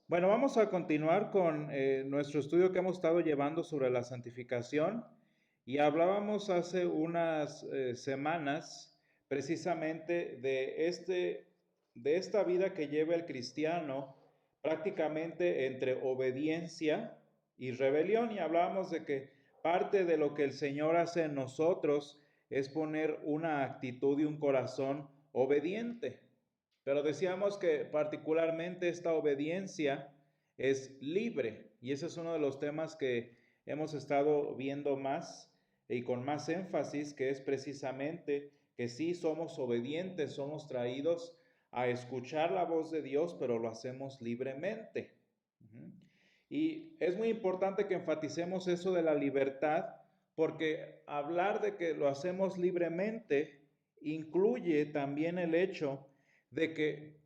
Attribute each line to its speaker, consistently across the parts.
Speaker 1: Bueno, vamos a continuar con nuestro estudio que hemos estado llevando sobre la santificación y hablábamos hace unas semanas precisamente de esta vida que lleva el cristiano prácticamente entre obediencia y rebelión, y hablábamos de que parte de lo que el Señor hace en nosotros es poner una actitud y un corazón obediente. Pero decíamos que particularmente esta obediencia es libre, y ese es uno de los temas que hemos estado viendo más y con más énfasis, que es precisamente que sí somos obedientes, somos traídos a escuchar la voz de Dios, pero lo hacemos libremente. Y es muy importante que enfaticemos eso de la libertad, porque hablar de que lo hacemos libremente incluye también el hecho de que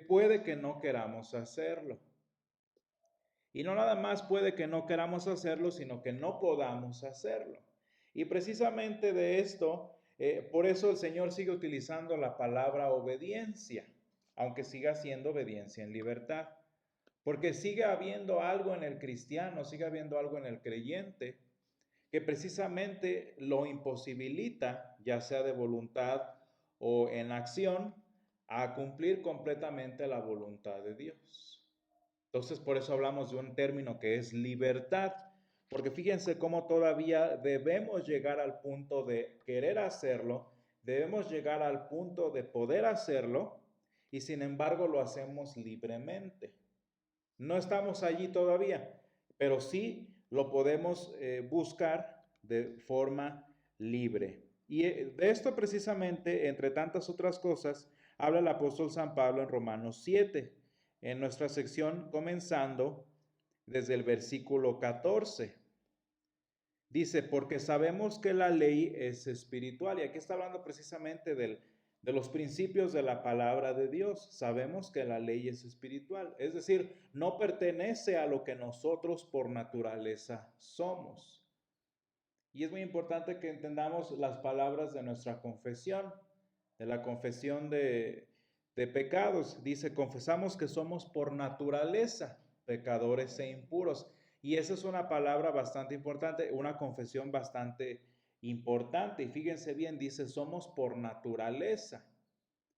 Speaker 1: puede que no queramos hacerlo. Y no nada más puede que no queramos hacerlo, sino que no podamos hacerlo. Y precisamente de esto, por eso el Señor sigue utilizando la palabra obediencia, aunque siga siendo obediencia en libertad. Porque sigue habiendo algo en el cristiano, sigue habiendo algo en el creyente que precisamente lo imposibilita, ya sea de voluntad o en acción, a cumplir completamente la voluntad de Dios. Entonces, por eso hablamos de un término que es libertad, porque fíjense cómo todavía debemos llegar al punto de querer hacerlo, debemos llegar al punto de poder hacerlo, y sin embargo lo hacemos libremente. No estamos allí todavía, pero sí lo podemos buscar de forma libre. Y de esto precisamente, entre tantas otras cosas, habla el apóstol San Pablo en Romanos 7, en nuestra sección comenzando desde el versículo 14. Dice, porque sabemos que la ley es espiritual. Y aquí está hablando precisamente de los principios de la palabra de Dios. Sabemos que la ley es espiritual. Es decir, no pertenece a lo que nosotros por naturaleza somos. Y es muy importante que entendamos las palabras de nuestra confesión, de la confesión de pecados. Dice, confesamos que somos por naturaleza pecadores e impuros. Y esa es una palabra bastante importante, una confesión bastante importante. Y fíjense bien, dice, somos por naturaleza,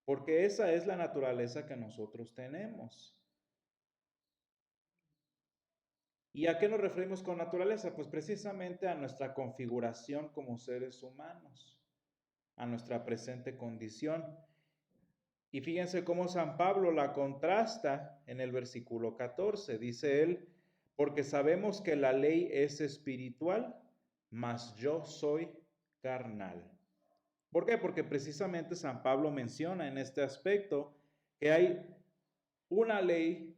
Speaker 1: porque esa es la naturaleza que nosotros tenemos. ¿Y a qué nos referimos con naturaleza? Pues precisamente a nuestra configuración como seres humanos, a nuestra presente condición. Y fíjense cómo San Pablo la contrasta en el versículo 14. Dice él, porque sabemos que la ley es espiritual, mas yo soy carnal. ¿Por qué? Porque precisamente San Pablo menciona en este aspecto que hay una ley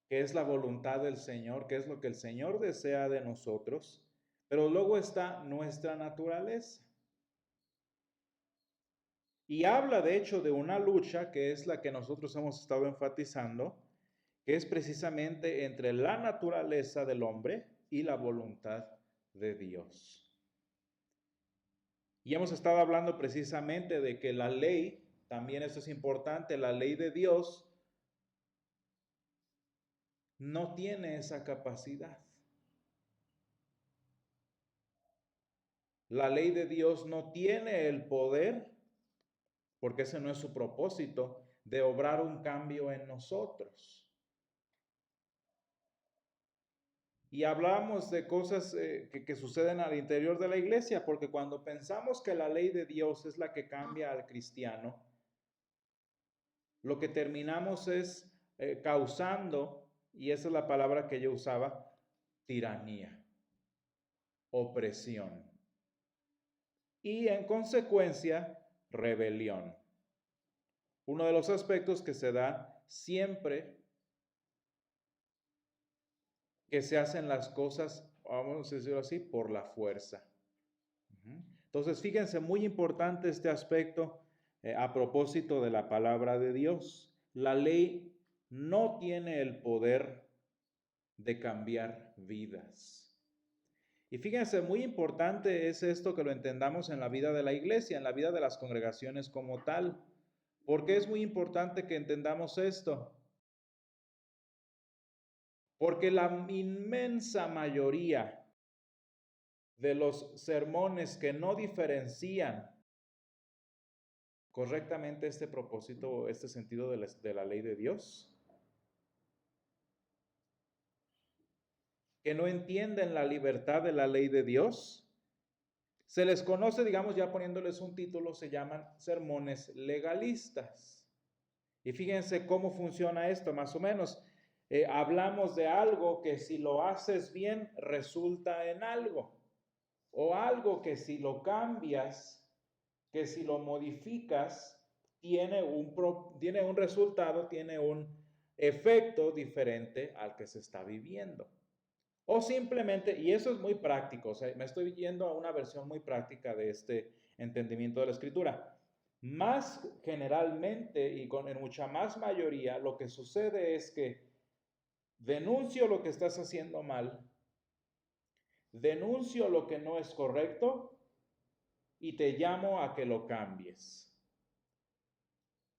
Speaker 1: que es la voluntad del Señor, que es lo que el Señor desea de nosotros, pero luego está nuestra naturaleza. Y habla de hecho de una lucha que es la que nosotros hemos estado enfatizando, que es precisamente entre la naturaleza del hombre y la voluntad de Dios. Y hemos estado hablando precisamente de que la ley, también eso es importante, la ley de Dios no tiene esa capacidad. La ley de Dios no tiene el poder, porque ese no es su propósito, de obrar un cambio en nosotros. Y hablamos de cosas que suceden al interior de la iglesia, porque cuando pensamos que la ley de Dios es la que cambia al cristiano, lo que terminamos es causando, y esa es la palabra que yo usaba, tiranía, opresión y en consecuencia rebelión. Uno de los aspectos que se da siempre que se hacen las cosas, vamos a decirlo así, por la fuerza. Entonces, fíjense, muy importante este aspecto a propósito de la palabra de Dios. La ley no tiene el poder de cambiar vidas. Y fíjense, muy importante es esto que lo entendamos en la vida de la iglesia, en la vida de las congregaciones como tal. ¿Por qué es muy importante que entendamos esto? Porque la inmensa mayoría de los sermones que no diferencian correctamente este propósito, este sentido de la ley de Dios, que no entienden la libertad de la ley de Dios, se les conoce, digamos, ya poniéndoles un título, se llaman sermones legalistas. Y fíjense cómo funciona esto, más o menos. Hablamos de algo que si lo haces bien resulta en algo, o algo que si lo cambias, que si lo modificas, tiene un resultado, tiene un efecto diferente al que se está viviendo. O simplemente, y eso es muy práctico, o sea, me estoy yendo a una versión muy práctica de este entendimiento de la escritura. Más generalmente y en mucha más mayoría, lo que sucede es que denuncio lo que estás haciendo mal, denuncio lo que no es correcto y te llamo a que lo cambies.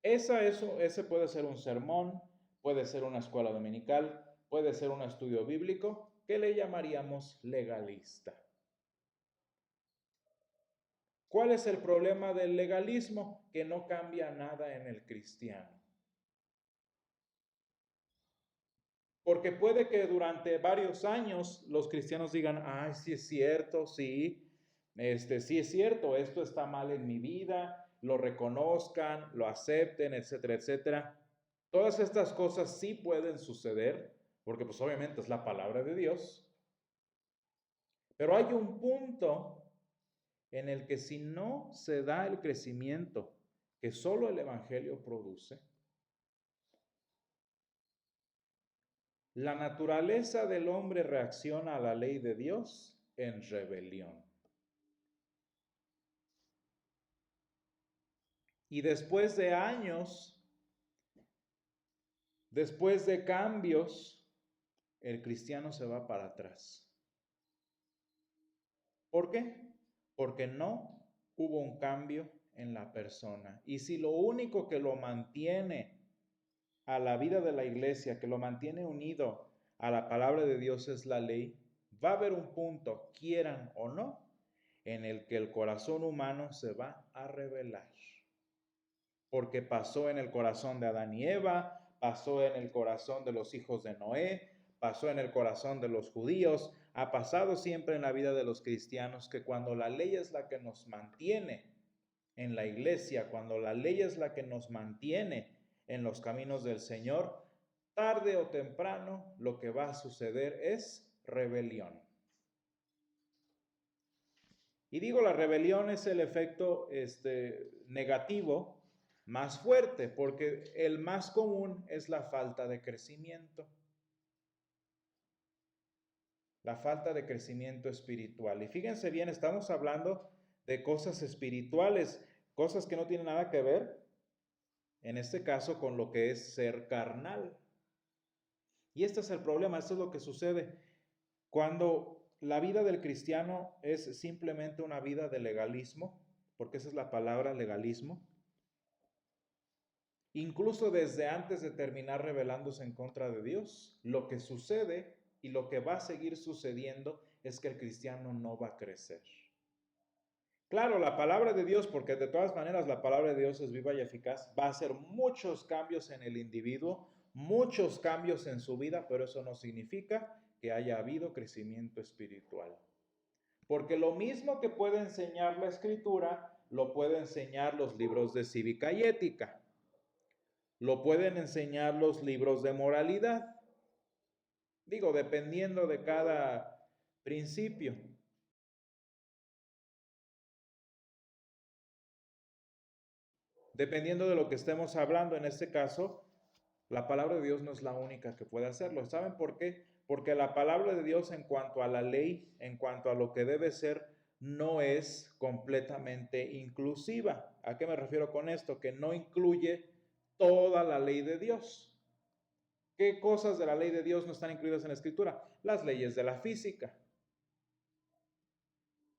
Speaker 1: Ese puede ser un sermón, puede ser una escuela dominical, puede ser un estudio bíblico, que le llamaríamos legalista. ¿Cuál es el problema del legalismo? Que no cambia nada en el cristiano. Porque puede que durante varios años los cristianos digan, ay, sí es cierto, sí, sí es cierto, esto está mal en mi vida, lo reconozcan, lo acepten, etcétera, etcétera. Todas estas cosas sí pueden suceder, porque pues obviamente es la palabra de Dios. Pero hay un punto en el que si no se da el crecimiento que solo el Evangelio produce, la naturaleza del hombre reacciona a la ley de Dios en rebelión. Y después de años, después de cambios, el cristiano se va para atrás. ¿Por qué? Porque no hubo un cambio en la persona. Y si lo único que lo mantiene a la vida de la iglesia, que lo mantiene unido a la palabra de Dios es la ley, va a haber un punto, quieran o no, en el que el corazón humano se va a rebelar. Porque pasó en el corazón de Adán y Eva, pasó en el corazón de los hijos de Noé, pasó en el corazón de los judíos, ha pasado siempre en la vida de los cristianos que cuando la ley es la que nos mantiene en la iglesia, cuando la ley es la que nos mantiene en los caminos del Señor, tarde o temprano lo que va a suceder es rebelión. Y digo, la rebelión es el efecto negativo más fuerte, porque el más común es la falta de crecimiento. La falta de crecimiento espiritual. Y fíjense bien, estamos hablando de cosas espirituales, cosas que no tienen nada que ver, en este caso, con lo que es ser carnal. Y este es el problema, esto es lo que sucede cuando la vida del cristiano es simplemente una vida de legalismo, porque esa es la palabra legalismo. Incluso desde antes de terminar rebelándose en contra de Dios, lo que sucede y lo que va a seguir sucediendo es que el cristiano no va a crecer. Claro, la palabra de Dios, porque de todas maneras la palabra de Dios es viva y eficaz, va a hacer muchos cambios en el individuo, muchos cambios en su vida, pero eso no significa que haya habido crecimiento espiritual. Porque lo mismo que puede enseñar la Escritura, lo puede enseñar los libros de cívica y ética. Lo pueden enseñar los libros de moralidad. Digo, dependiendo de cada principio. Dependiendo de lo que estemos hablando, en este caso, la palabra de Dios no es la única que puede hacerlo. ¿Saben por qué? Porque la palabra de Dios en cuanto a la ley, en cuanto a lo que debe ser, no es completamente inclusiva. ¿A qué me refiero con esto? Que no incluye toda la ley de Dios. ¿Qué cosas de la ley de Dios no están incluidas en la Escritura? Las leyes de la física,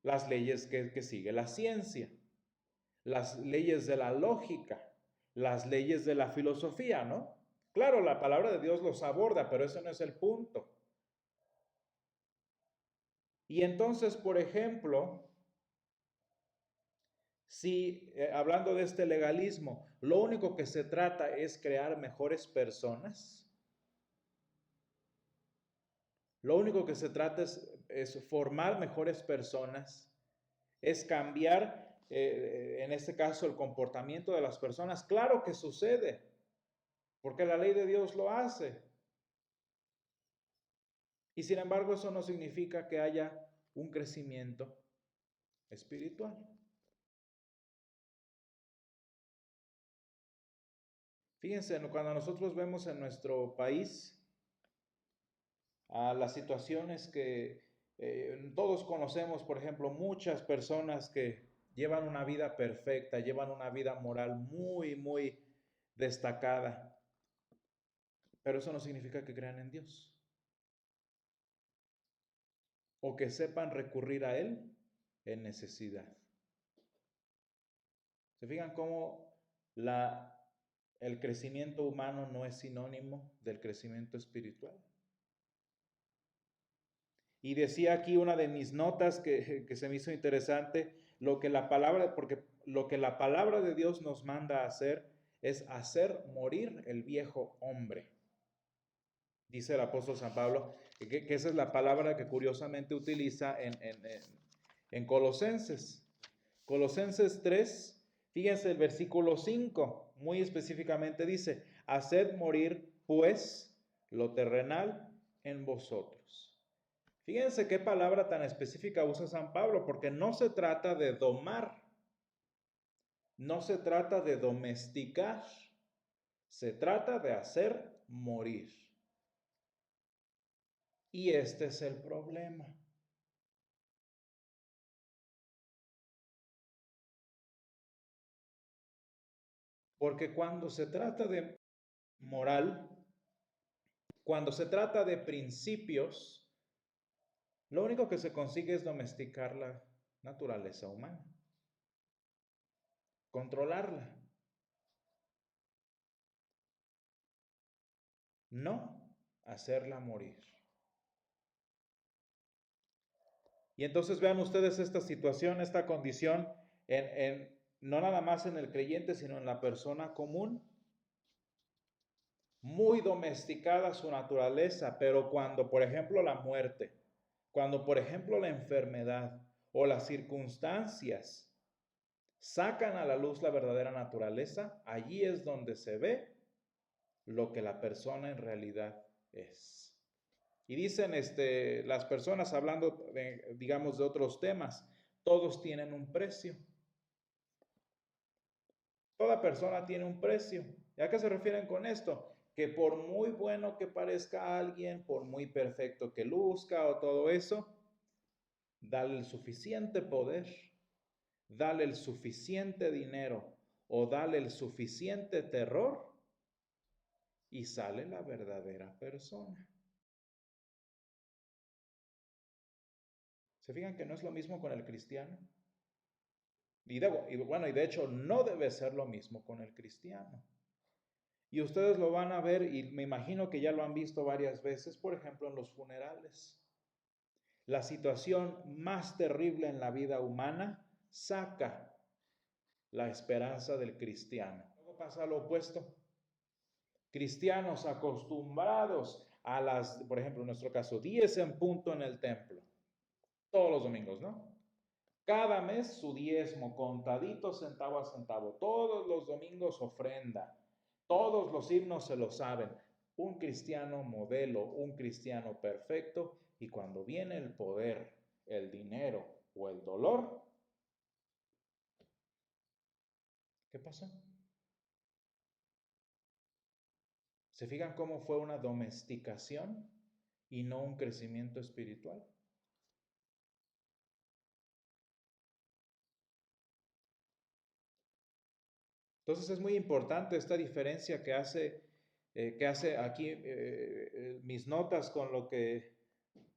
Speaker 1: las leyes que sigue la ciencia, las leyes de la lógica, las leyes de la filosofía, ¿no? Claro, la palabra de Dios los aborda, pero ese no es el punto. Y entonces, por ejemplo, si hablando de este legalismo, lo único que se trata es crear mejores personas, lo único que se trata es formar mejores personas, es cambiar, en este caso, el comportamiento de las personas. Claro que sucede, porque la ley de Dios lo hace. Y sin embargo, eso no significa que haya un crecimiento espiritual. Fíjense, cuando nosotros vemos en nuestro país a las situaciones que todos conocemos, por ejemplo, muchas personas que llevan una vida perfecta, llevan una vida moral muy, muy destacada, pero eso no significa que crean en Dios o que sepan recurrir a Él en necesidad. ¿Se fijan cómo el crecimiento humano no es sinónimo del crecimiento espiritual? Y decía aquí una de mis notas que se me hizo interesante, porque lo que la palabra de Dios nos manda a hacer es hacer morir el viejo hombre. Dice el apóstol San Pablo, que esa es la palabra que curiosamente utiliza en Colosenses. Colosenses 3, fíjense el versículo 5, muy específicamente dice, haced morir pues lo terrenal en vosotros. Fíjense qué palabra tan específica usa San Pablo, porque no se trata de domar, no se trata de domesticar, se trata de hacer morir. Y este es el problema. Porque cuando se trata de moral, cuando se trata de principios, lo único que se consigue es domesticar la naturaleza humana, controlarla, no hacerla morir. Y entonces vean ustedes esta situación, esta condición, no nada más en el creyente, sino en la persona común. Muy domesticada su naturaleza, pero cuando, por ejemplo, la muerte, cuando, por ejemplo, la enfermedad o las circunstancias sacan a la luz la verdadera naturaleza, allí es donde se ve lo que la persona en realidad es. Y dicen las personas hablando, digamos, de otros temas, todos tienen un precio. Toda persona tiene un precio. ¿Y a qué se refieren con esto? Que por muy bueno que parezca alguien, por muy perfecto que luzca o todo eso, dale el suficiente poder, dale el suficiente dinero o dale el suficiente terror y sale la verdadera persona. ¿Se fijan que no es lo mismo con el cristiano? Y de hecho no debe ser lo mismo con el cristiano. Y ustedes lo van a ver y me imagino que ya lo han visto varias veces, por ejemplo, en los funerales. La situación más terrible en la vida humana saca la esperanza del cristiano. Luego pasa lo opuesto. Cristianos acostumbrados a por ejemplo, en nuestro caso, 10 en punto en el templo, todos los domingos, ¿no? Cada mes su diezmo, contadito centavo a centavo, todos los domingos ofrenda, todos los himnos se lo saben. Un cristiano modelo, un cristiano perfecto, y cuando viene el poder, el dinero o el dolor, ¿qué pasa? ¿Se fijan cómo fue una domesticación y no un crecimiento espiritual? Entonces es muy importante esta diferencia que hace aquí mis notas con lo que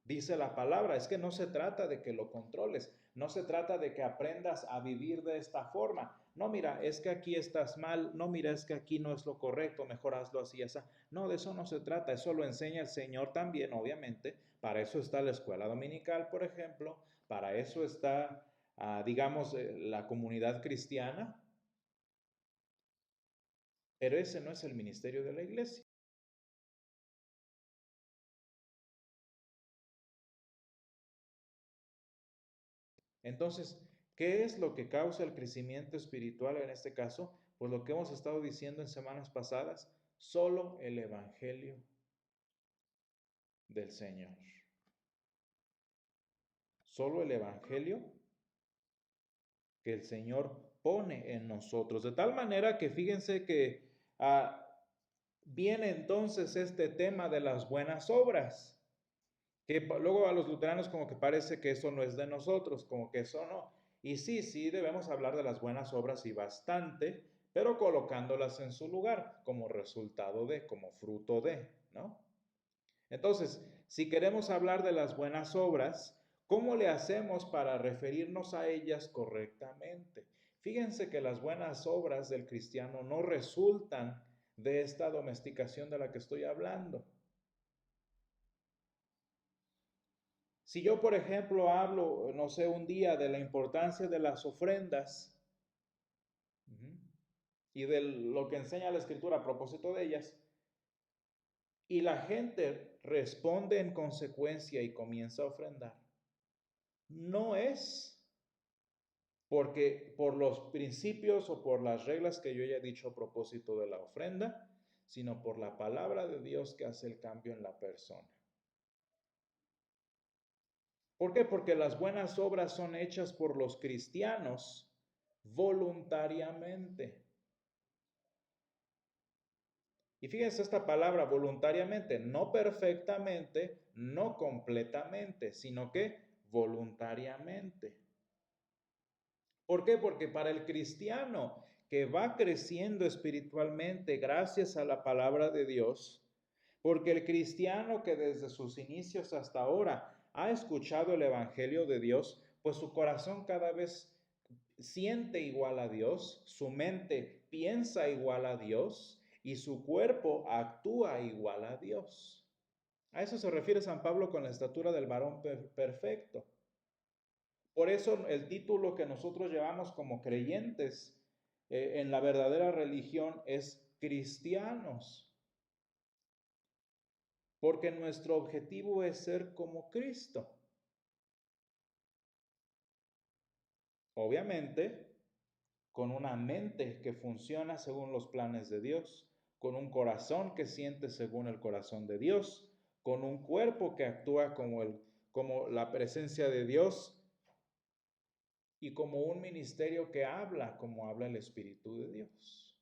Speaker 1: dice la palabra. Es que no se trata de que lo controles, no se trata de que aprendas a vivir de esta forma. no, mira, es que aquí estás mal, no, mira, es que aquí no es lo correcto, mejor hazlo así, así. No, de eso no se trata, eso lo enseña el Señor también, obviamente. Para eso está la escuela dominical, por ejemplo, para eso está, digamos, la comunidad cristiana, pero ese no es el ministerio de la iglesia. Entonces, ¿qué es lo que causa el crecimiento espiritual en este caso? Pues lo que hemos estado diciendo en semanas pasadas, solo el Evangelio del Señor. Solo el Evangelio que el Señor pone en nosotros. De tal manera que fíjense que viene entonces este tema de las buenas obras, que luego a los luteranos como que parece que eso no es de nosotros, como que eso no. Y sí, sí, debemos hablar de las buenas obras y bastante, pero colocándolas en su lugar, como resultado de, como fruto de, ¿no? Entonces, si queremos hablar de las buenas obras, ¿cómo le hacemos para referirnos a ellas correctamente? Fíjense que las buenas obras del cristiano no resultan de esta domesticación de la que estoy hablando. Si yo, por ejemplo, hablo, no sé, un día de la importancia de las ofrendas y de lo que enseña la Escritura a propósito de ellas, y la gente responde en consecuencia y comienza a ofrendar, no es porque por los principios o por las reglas que yo ya he dicho a propósito de la ofrenda, sino por la palabra de Dios que hace el cambio en la persona. ¿Por qué? Porque las buenas obras son hechas por los cristianos voluntariamente. Y fíjense esta palabra voluntariamente, no perfectamente, no completamente, sino que voluntariamente. ¿Por qué? Porque para el cristiano que va creciendo espiritualmente gracias a la palabra de Dios, porque el cristiano que desde sus inicios hasta ahora ha escuchado el Evangelio de Dios, pues su corazón cada vez siente igual a Dios, su mente piensa igual a Dios y su cuerpo actúa igual a Dios. A eso se refiere San Pablo con la estatura del varón perfecto. Por eso el título que nosotros llevamos como creyentes en la verdadera religión es cristianos, porque nuestro objetivo es ser como Cristo. Obviamente, con una mente que funciona según los planes de Dios, con un corazón que siente según el corazón de Dios, con un cuerpo que actúa como la presencia de Dios y como un ministerio que habla como habla el Espíritu de Dios.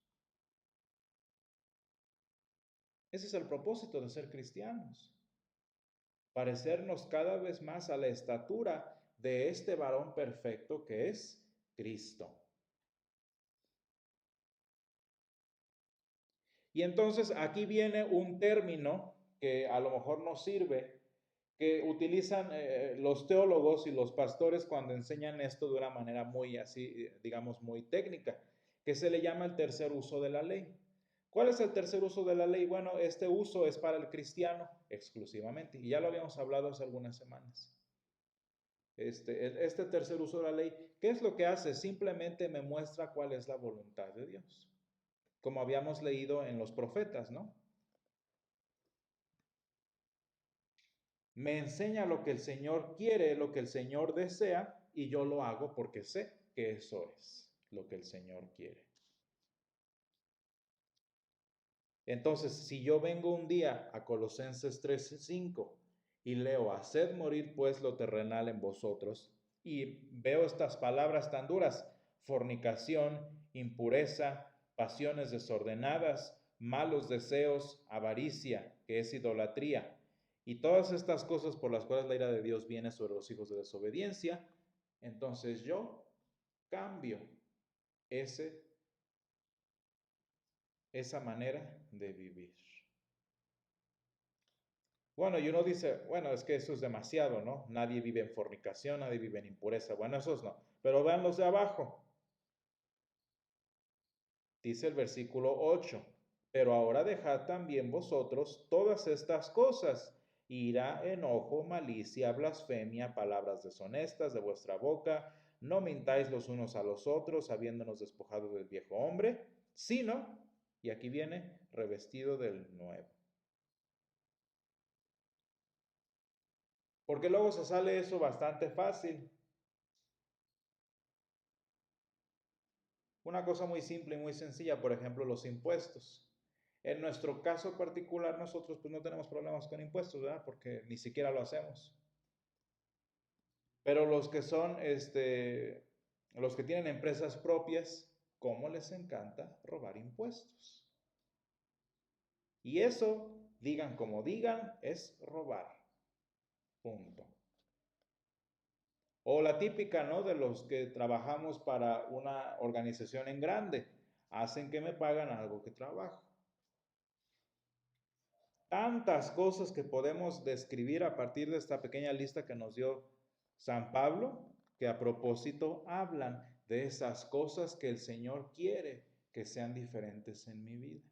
Speaker 1: Ese es el propósito de ser cristianos, parecernos cada vez más a la estatura de este varón perfecto que es Cristo. Y entonces aquí viene un término que a lo mejor nos sirve, que utilizan los teólogos y los pastores cuando enseñan esto de una manera muy así, digamos, muy técnica, que se le llama el tercer uso de la ley. ¿Cuál es el tercer uso de la ley? Bueno, este uso es para el cristiano exclusivamente, y ya lo habíamos hablado hace algunas semanas. Este tercer uso de la ley, ¿qué es lo que hace? Simplemente me muestra cuál es la voluntad de Dios, como habíamos leído en los profetas, ¿no? Me enseña lo que el Señor quiere, lo que el Señor desea, y yo lo hago porque sé que eso es lo que el Señor quiere. Entonces, si yo vengo un día a Colosenses 3:5 y leo, haced morir pues lo terrenal en vosotros, y veo estas palabras tan duras, fornicación, impureza, pasiones desordenadas, malos deseos, avaricia, que es idolatría, y todas estas cosas por las cuales la ira de Dios viene sobre los hijos de desobediencia, entonces yo cambio ese, esa manera de vivir. Bueno, y uno dice, bueno, es que eso es demasiado, ¿no? Nadie vive en fornicación, nadie vive en impureza. Bueno, esos no. Pero vean los de abajo. Dice el versículo 8, pero ahora dejad también vosotros todas estas cosas, ira, enojo, malicia, blasfemia, palabras deshonestas de vuestra boca, no mintáis los unos a los otros, habiéndonos despojado del viejo hombre, sino, y aquí viene, revestido del nuevo. Porque luego se sale eso bastante fácil. Una cosa muy simple y muy sencilla, por ejemplo, los impuestos. En nuestro caso particular, nosotros pues no tenemos problemas con impuestos, ¿verdad? Porque ni siquiera lo hacemos. Pero los que son, los que tienen empresas propias, ¿cómo les encanta robar impuestos? Y eso, digan como digan, es robar. Punto. O la típica, ¿no? De los que trabajamos para una organización en grande. Hacen que me pagan algo que trabajo. Tantas cosas que podemos describir a partir de esta pequeña lista que nos dio San Pablo, que a propósito hablan de esas cosas que el Señor quiere que sean diferentes en mi vida.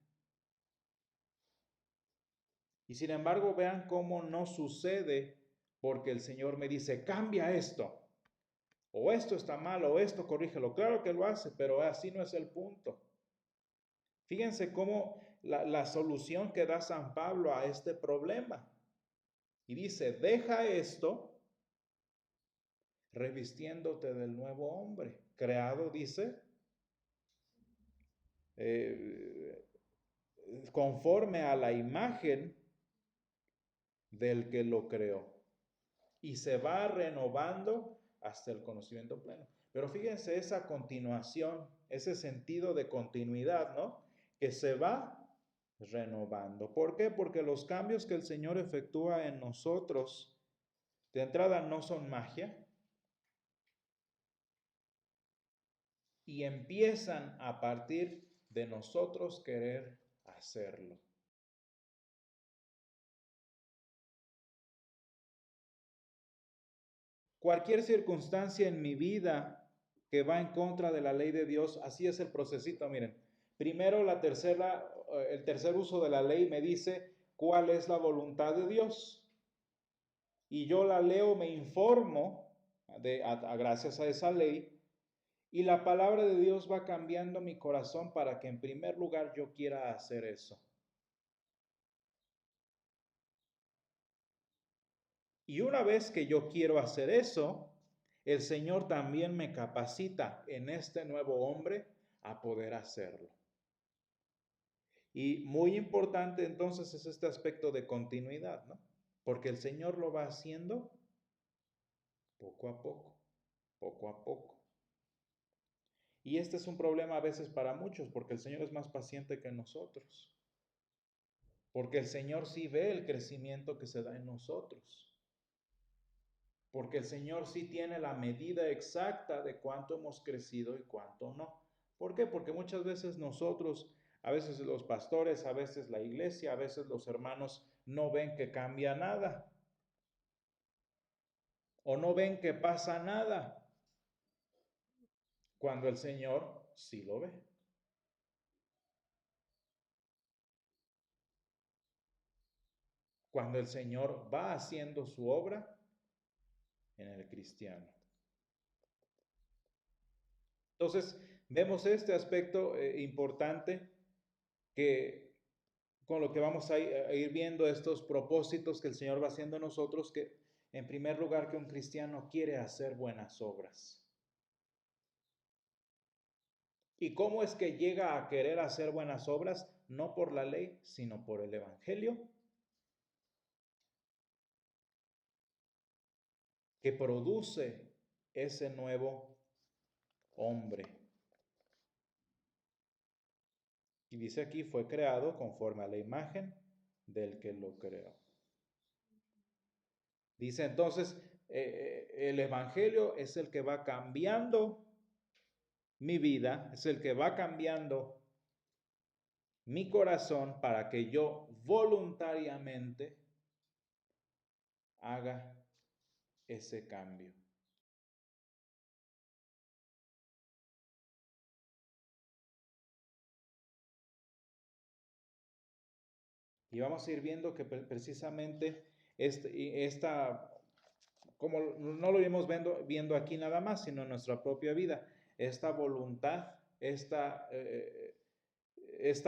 Speaker 1: Y sin embargo, vean cómo no sucede porque el Señor me dice, cambia esto, o esto está mal, o esto corrígelo. Claro que lo hace, pero así no es el punto. Fíjense cómo la solución que da San Pablo a este problema. Y dice, deja esto revistiéndote del nuevo hombre, creado, dice, eh, conforme a la imagen del que lo creó. Y se va renovando hasta el conocimiento pleno. Pero fíjense esa continuación, ese sentido de continuidad, ¿no? Que se va renovando. ¿Por qué? Porque los cambios que el Señor efectúa en nosotros, de entrada no son magia, y empiezan a partir de nosotros querer hacerlo. Cualquier circunstancia en mi vida que va en contra de la ley de Dios, así es el procesito, miren. Primero el tercer uso de la ley me dice cuál es la voluntad de Dios. Y yo la leo, me informo gracias a esa ley, y la palabra de Dios va cambiando mi corazón para que en primer lugar yo quiera hacer eso. Y una vez que yo quiero hacer eso, el Señor también me capacita en este nuevo hombre a poder hacerlo. Y muy importante entonces es este aspecto de continuidad, ¿no? Porque el Señor lo va haciendo poco a poco, poco a poco. Y este es un problema a veces para muchos, porque el Señor es más paciente que nosotros. Porque el Señor sí ve el crecimiento que se da en nosotros. Porque el Señor sí tiene la medida exacta de cuánto hemos crecido y cuánto no. ¿Por qué? Porque muchas veces nosotros, a veces los pastores, a veces la iglesia, a veces los hermanos no ven que cambia nada o no ven que pasa nada, cuando el Señor sí lo ve. Cuando el Señor va haciendo su obra en el cristiano. Entonces, vemos este aspecto importante que con lo que vamos a ir viendo estos propósitos que el Señor va haciendo en nosotros, que en primer lugar que un cristiano quiere hacer buenas obras. ¿Y cómo es que llega a querer hacer buenas obras? No por la ley, sino por el Evangelio, que produce ese nuevo hombre. Y dice aquí, fue creado conforme a la imagen del que lo creó. Dice entonces, el Evangelio es el que va cambiando mi vida, es el que va cambiando mi corazón para que yo voluntariamente haga ese cambio. Y vamos a ir viendo que precisamente esta, como no lo iremos viendo aquí nada más, sino en nuestra propia vida, esta voluntad, esta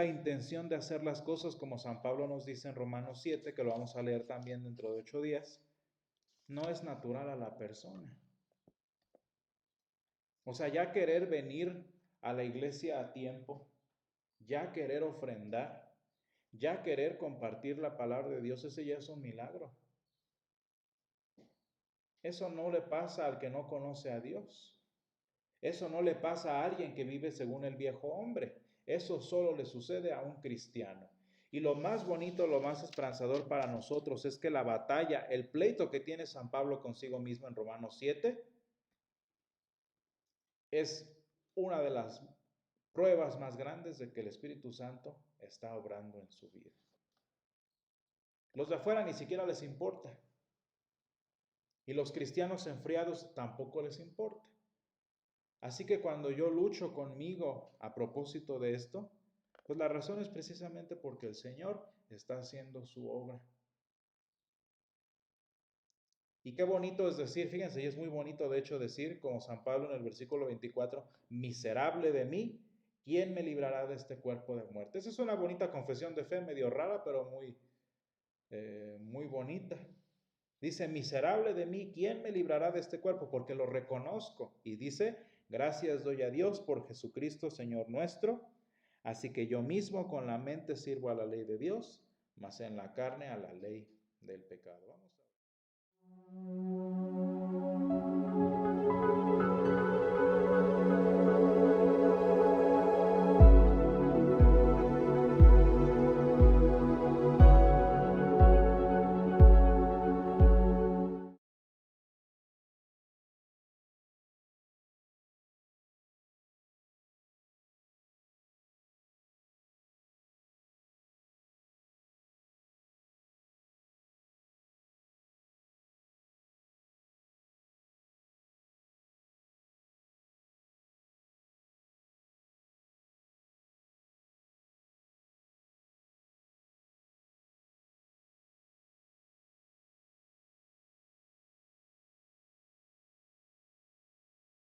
Speaker 1: intención de hacer las cosas como San Pablo nos dice en Romanos 7, que lo vamos a leer también dentro de 8 días, no es natural a la persona. O sea, ya querer venir a la iglesia a tiempo, ya querer ofrendar, ya querer compartir la palabra de Dios, ese ya es un milagro. Eso no le pasa al que no conoce a Dios. Eso no le pasa a alguien que vive según el viejo hombre. Eso solo le sucede a un cristiano. Y lo más bonito, lo más esperanzador para nosotros es que la batalla, el pleito que tiene San Pablo consigo mismo en Romanos 7, es una de las pruebas más grandes de que el Espíritu Santo está obrando en su vida. Los de afuera ni siquiera les importa. Y los cristianos enfriados tampoco les importa. Así que cuando yo lucho conmigo a propósito de esto, pues la razón es precisamente porque el Señor está haciendo su obra. Y qué bonito es decir, fíjense, y es muy bonito de hecho decir, como San Pablo en el versículo 24, miserable de mí, ¿quién me librará de este cuerpo de muerte? Esa es una bonita confesión de fe, medio rara, pero muy bonita. Dice, miserable de mí, ¿quién me librará de este cuerpo? Porque lo reconozco. Y dice, gracias doy a Dios por Jesucristo, Señor nuestro. Así que yo mismo con la mente sirvo a la ley de Dios, mas en la carne a la ley del pecado. Vamos a ver.